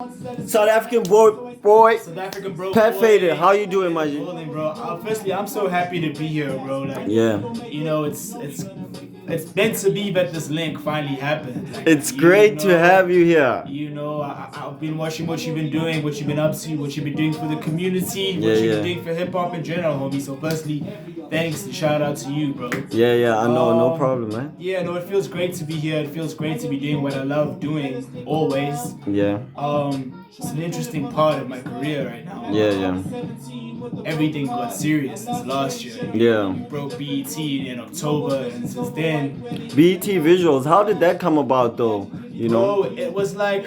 South African boy. South African bro. Patfaded. How you doing, my G? Bro. Firstly, I'm so happy to be here, bro. Like, yeah. You know, it's meant to be that this link finally happened. Like, it's great to have you here. You know, I've been watching what you've been doing, what you've been up to, what you've been doing for the community, what you've been doing for hip hop in general, homie. So firstly, thanks and shout out to you, bro. Yeah, I know, no problem, man. Yeah, no, it feels great to be here. It feels great to be doing what I love doing, always. Yeah. It's an interesting part of my career right now. Yeah. Everything got serious since last year. Yeah. We broke BET in October, and since then. BET Visuals, how did that come about, though? You know? Bro, it was like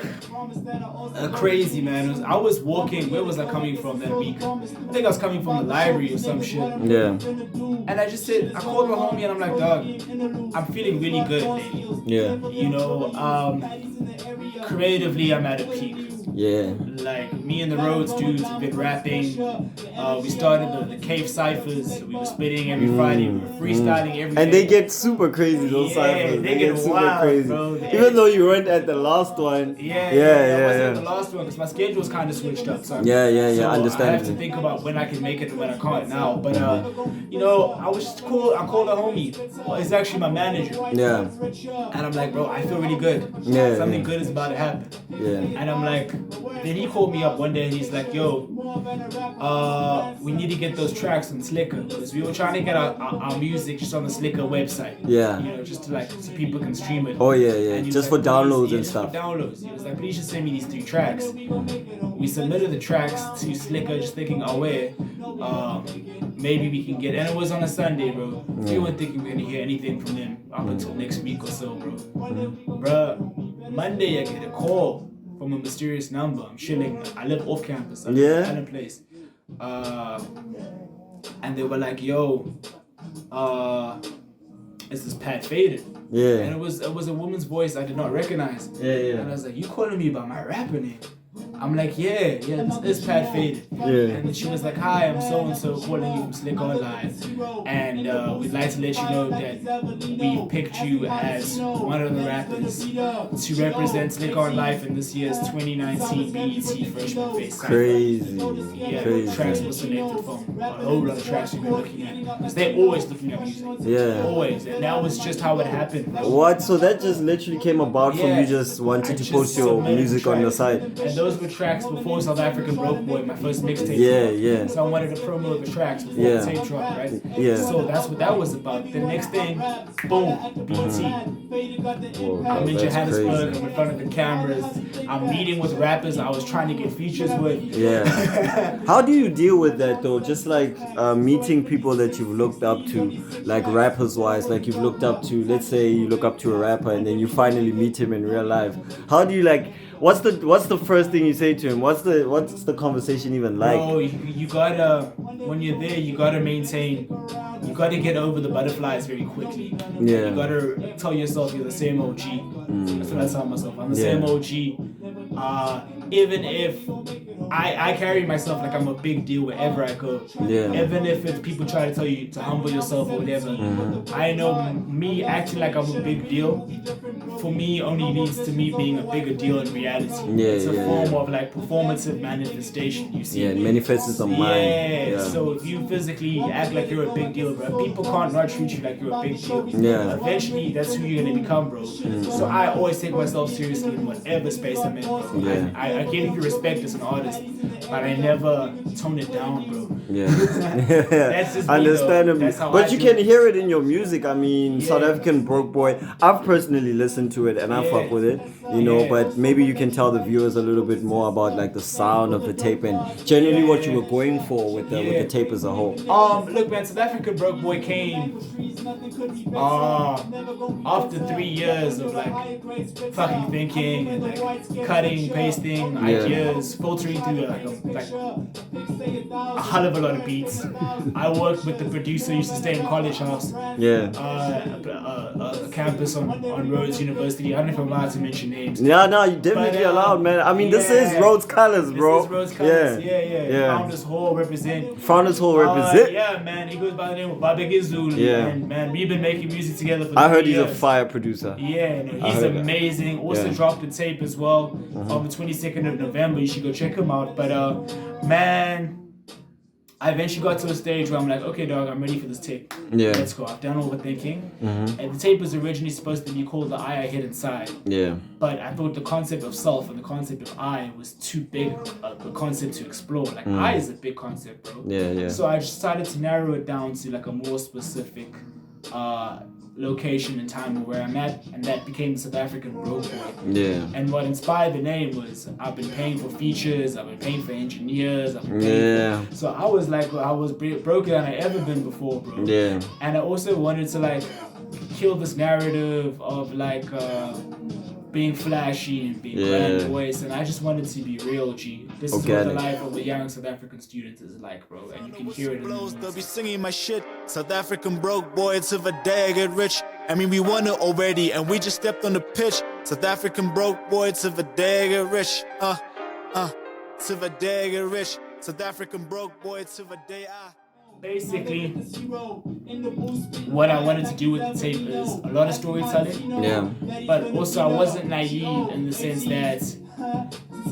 crazy, man. I was walking. Where was I coming from that week? I think I was coming from the library or some shit. Yeah. And I just said, I called my homie and I'm like, dog, I'm feeling really good lately. Yeah. You know, creatively, I'm at a peak. Yeah. Like, me and the Rhodes dudes have been rapping. We started the Cave Cyphers. We were spitting every Friday. We were freestyling every day. And they get super crazy, those ciphers. They get super wild, crazy. bro. Even though you weren't at the last one. I wasn't at the last one because my schedule's kind of switched up. So So understand. I have to think about when I can make it and when I can't now. But, you know, I was just cool. I called a homie. He's actually my manager. Yeah. And I'm like, bro, I feel really good. Yeah. Something good is about to happen. Yeah. And I'm like, then he called me up one day and he's like, yo, we need to get those tracks on Sliquor because we were trying to get our music just on the Sliquor website. Yeah. You know, just to like so people can stream it. Oh yeah. Just for downloads and stuff. stuff. For downloads. He was like, please just send me these 3 tracks. We submitted the tracks to Sliquor, just thinking, oh wait, maybe we can get. And it was on a Sunday, bro. We weren't thinking we were gonna hear anything from them up until next week or so, bro. Bro, Monday I get a call from a mysterious number. I'm chilling. I live off campus. I live in a place. And they were like, yo, this is Patfaded. Yeah. And it was a woman's voice I did not recognize. Yeah. And I was like, you calling me by my rapper name? I'm like, yeah, this is Patfaded. Yeah. And she was like, hi, I'm so-and-so calling you from Sliquoronlife. And we'd like to let you know that we picked you as one of the rappers to represent Sliquoronlife in this year's 2019 BET Freshman Cypher. Crazy. Yeah, Crazy. tracks were selected from a whole lot of tracks we've been looking at. Because they're always looking at music. Yeah. Always. And that was just how it happened. What? So that just literally came about from you just wanting to post your music on your site? And those were tracks before South African Broke Boy, my first mixtape. Yeah. So I wanted to promote the tracks before the tape drop, right? Yeah. So that's what that was about. The next thing, boom, BT. I'm in Johannesburg, I'm in front of the cameras, I'm meeting with rappers I was trying to get features with. Yeah. How do you deal with that though? Just like meeting people that you've looked up to, like rappers wise, like you've looked up to, let's say you look up to a rapper and then you finally meet him in real life. How do you like, what's the first thing you say to him? What's the conversation even like? Bro, you gotta, when you're there, you gotta maintain, you gotta get over the butterflies very quickly. Yeah. You gotta tell yourself you're the same OG. That's what I tell myself. I'm the same OG. Even if I carry myself like I'm a big deal wherever I go. Yeah. Even if it's people try to tell you to humble yourself or whatever. I know me acting like I'm a big deal, for me only leads to me being a bigger deal in reality. It's a form of like performative manifestation, you see. Yeah, it manifests on mind. Yeah, so if you physically act like you're a big deal, bro, people can't not treat you like you're a big deal. Yeah. Eventually, that's who you're gonna become, bro. So I always take myself seriously in whatever space I'm in, bro. Yeah. I give you respect as an artist, but I never tone it down, bro. Yeah. That's just me, understandably. though. That's how But I you do can it. hear it in your music. I mean, South African Broke Boy, I've personally listened to it and I fuck with it, you know, but maybe you can tell the viewers a little bit more about like the sound of the tape and generally what you were going for with the tape as a whole. Look, man, South African Broke Boy came after 3 years of like fucking thinking and like cutting, pasting ideas, filtering through like a hell of a lot of beats. I worked with the producer, used to stay in College House. Yeah. A campus on Rhodes University. University. I don't know if I'm allowed to mention names. Yeah, no, you definitely allowed, man. I mean, this is Rhodes colors, bro. This is Rhodes colors. Yeah. Founders Hall represent. Founders Hall represent. Yeah, man. He goes by the name of Babege Zulu. Yeah. And man, we've been making music together for I heard he's years. a fire producer. Yeah, no, he's amazing. Also dropped a tape as well on the 22nd of November. You should go check him out. But man, I eventually got to a stage where I'm like, okay, dog, I'm ready for this tape. Yeah. Let's go. I've done overthinking. And the tape was originally supposed to be called The Eye I Hid Inside. Yeah. But I thought the concept of self and the concept of I was too big a concept to explore. Like, I is a big concept, bro. Yeah. So I just decided to narrow it down to like a more specific location and time of where I'm at, and that became the South African Broke Boy. Yeah. And what inspired the name was I've been paying for features, I've been paying for engineers, I've been paying for, so I was like, I was broker than I ever been before, bro. Yeah. And I also wanted to like kill this narrative of like being flashy and being grand voice, and I just wanted to be real, G. This is what the life of a young South African student is like, bro, and you can hear it in the music. They'll be singing my shit. South African broke boy till the day I get rich. I mean, we won it already, and we just stepped on the pitch. South African broke boy till the day I get rich. Till the day I get rich. South African broke boy till the day I... Basically, what I wanted to do with the tape is a lot of storytelling. Yeah. But also, I wasn't naive in the sense that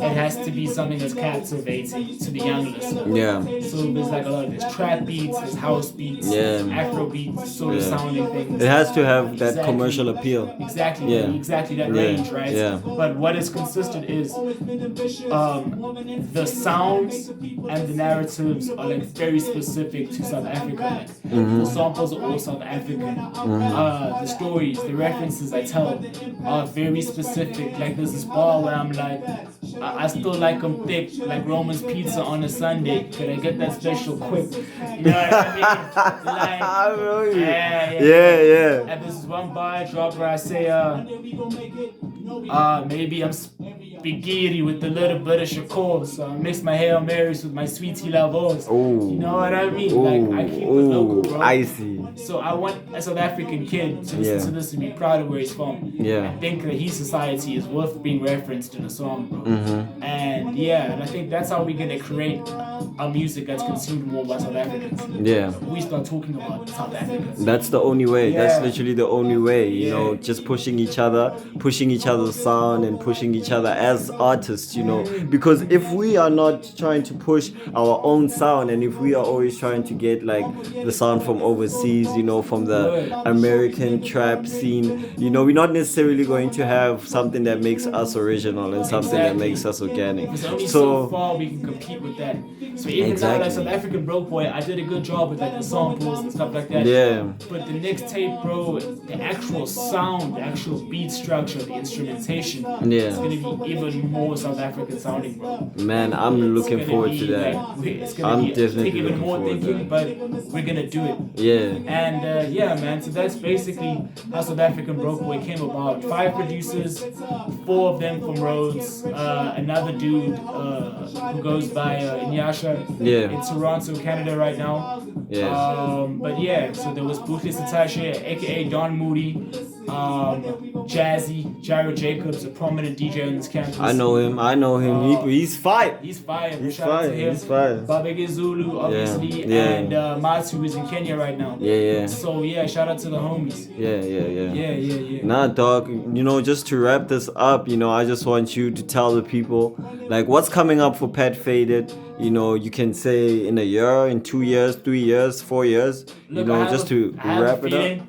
it has to be something that's captivating to the young listener. Yeah. So there's like a lot of there's trap beats, there's house beats, Afro beats, sort of sounding things. It has to have that commercial appeal. Exactly. Yeah. Exactly that range, right? Yeah. But what is consistent is the sounds and the narratives are like very specific to South Africa. Like, the samples are all South African. The stories, the references I tell are very specific. Like there's this bar where I'm like, I still like them thick, like Roman's pizza on a Sunday. Could I get that special quick? You know what I mean? Like, I know you. Yeah. And this is one bar I drop where I say, maybe I'm spaghetti with a little bit of Shakur, so I mix my Hail Marys with my sweetie lavos. You know what I mean? Like, I keep it local, bro. I see. So I want a South African kid to listen to this and be proud of where he's from. Yeah. I think that his society is worth being referenced in a song, bro. And and I think that's how we're gonna create a music that's consumed more by South Africans. Yeah. We start talking about South Africans. That's the only way. That's literally the only way, you know, just pushing each other's sound and pushing each other as artists, you know. Because if we are not trying to push our own sound, and if we are always trying to get like the sound from overseas, you know, from the American trap scene, you know, we're not necessarily going to have something that makes us original and something that makes us organic. There's only so far we can compete with that. So even now, like South African Broke Boy, I did a good job with like the samples and stuff like that. Yeah. But the next tape, bro, the actual sound, the actual beat structure, the instrumentation, it's gonna be even more South African sounding, bro. Man, I'm looking forward to that. Like, it's gonna be definitely take even looking more forward to thinking, that. but we're gonna do it. Yeah. And man, so that's basically how South African Broke Boy came about. 5 producers, 4 of them from Rhodes, another dude who goes by Inyasha in Toronto, Canada right now. But so there was Buhle Satashe, aka Don Moody, Jazzy, Jairo Jacobs, a prominent DJ on this campus. I know him. He's fire. He's fire. He's Shout out to fire. him. He's fire. Babege Zulu, obviously, and Matsu is in Kenya right now. So shout out to the homies. Yeah. Nah, dog, you know, just to wrap this up, you know, I just want you to tell the people, like, what's coming up for Patfaded. You know, you can say in a year, in 2 years, 3 years, 4 years, you know, just to wrap it up.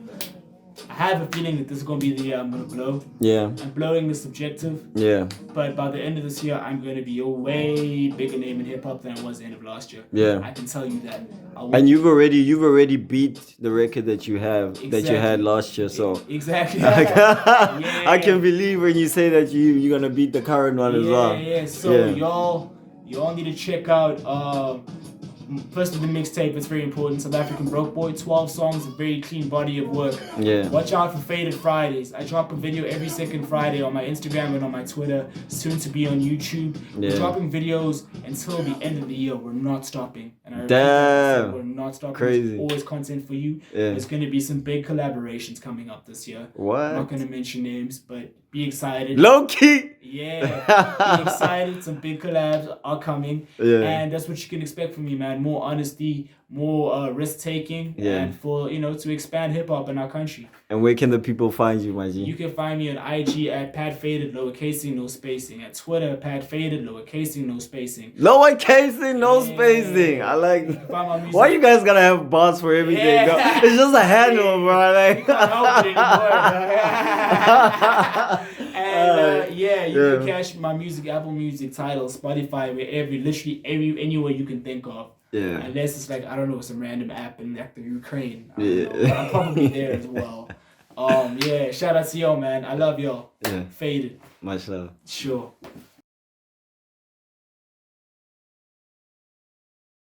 I have a feeling that this is going to be the year I'm going to blow. Yeah. And blowing is subjective. Yeah. But by the end of this year, I'm going to be a way bigger name in hip-hop than I was at the end of last year. Yeah. I can tell you that. And you've already beat the record that you had last year, so exactly. I can believe when you say that you're gonna beat the current one as well. So y'all need to check out first of the mixtape. It's very important. South African Broke Boy, 12 songs, a very clean body of work. Watch out for Faded Fridays. I drop a video every second Friday on my Instagram and on my Twitter, soon to be on YouTube. We're dropping videos until the end of the year. We're not stopping, and I I repeat Damn. that, we're not stopping. Crazy. There's always content for you. Yeah. There's going to be some big collaborations coming up this year. What? I'm not going to mention names, but be excited. Low key. Yeah, be excited. Some big collabs are coming. Yeah. And that's what you can expect from me, man. More honesty, more risk taking, and for to expand hip hop in our country. And where can the people find you, my G? You can find me on IG at Patfaded, lowercasing, no spacing. At Twitter, Patfaded, lowercasing, no spacing. Lowercasing, no spacing. I like. Why you guys gotta have bars for everything? Yeah. It's just a handle, bro. Like. You can't help it anymore. And you can catch my music, Apple Music, Tidal, Spotify, literally anywhere you can think of. Yeah. Unless it's like, I don't know, some random app in like the Ukraine. I Yeah. don't know, but I'm probably there as well. Shout out to y'all, man. I love y'all. Yeah. Faded. Much love. Sure.